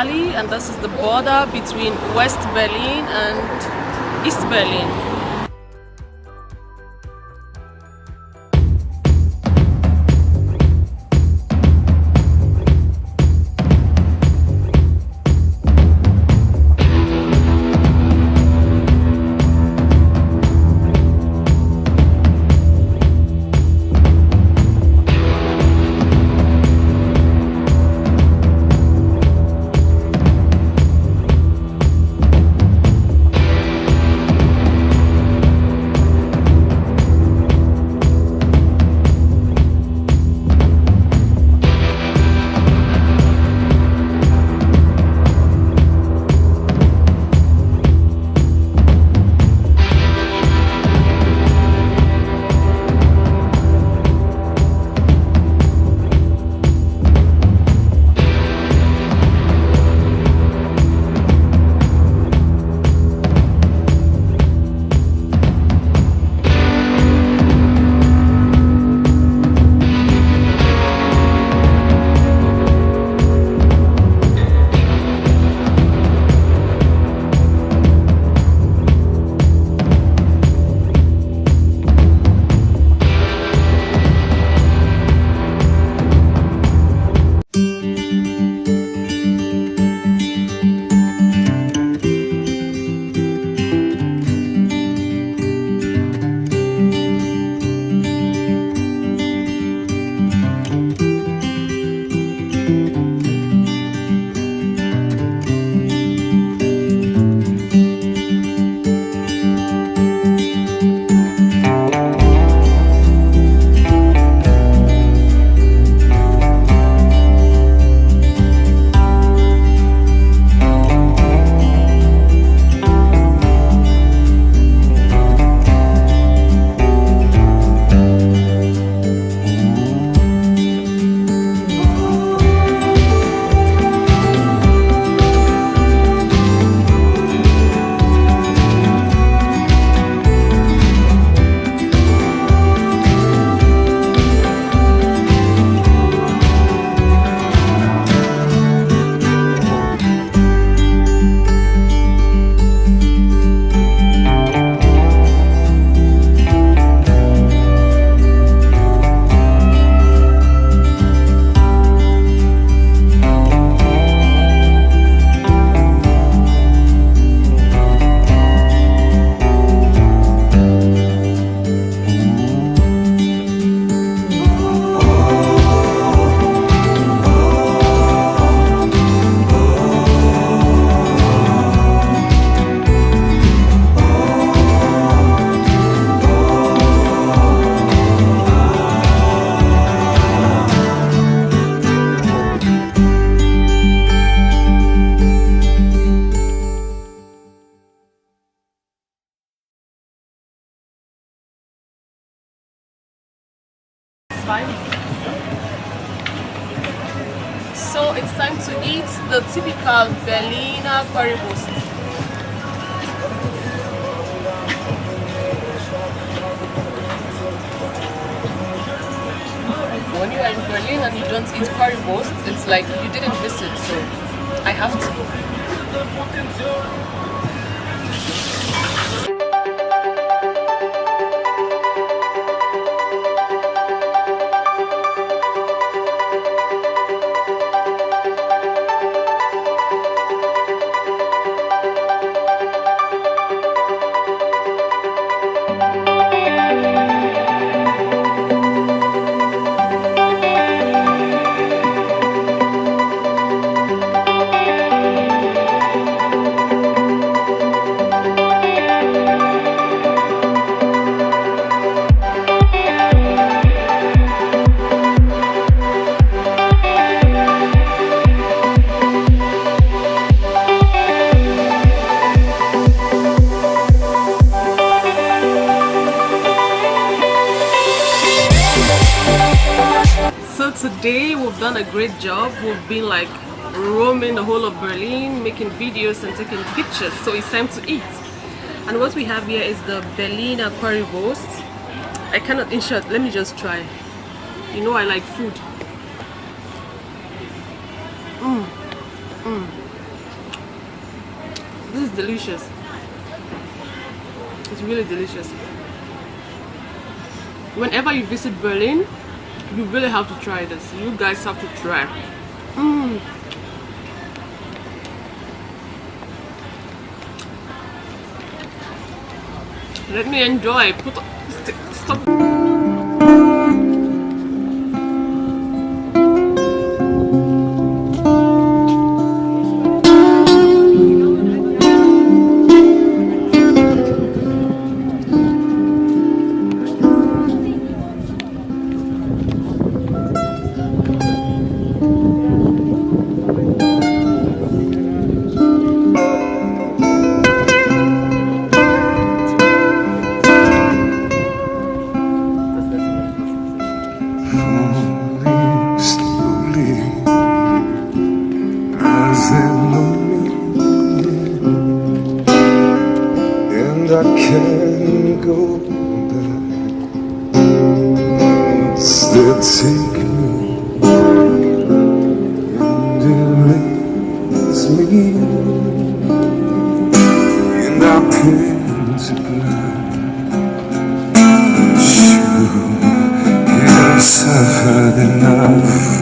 Valley, and this is the border between West Berlin and East Berlin. So it's time to eat the typical Berliner currywurst. When you are in Berlin and you don't eat currywurst, it's like you didn't visit, so I have to. Today we've done a great job. We've been like roaming the whole of Berlin, making videos and taking pictures, so it's time to eat. And what we have here is the Berliner currywurst. I cannot, in short, let me just try. You know I like food. This is delicious. It's really delicious. Whenever you visit Berlin, you really have to try this. You guys have to try. Let me enjoy. Stop. I can't go back. Still take me and erase me, and I paint it black. Sure, yes, I've had enough.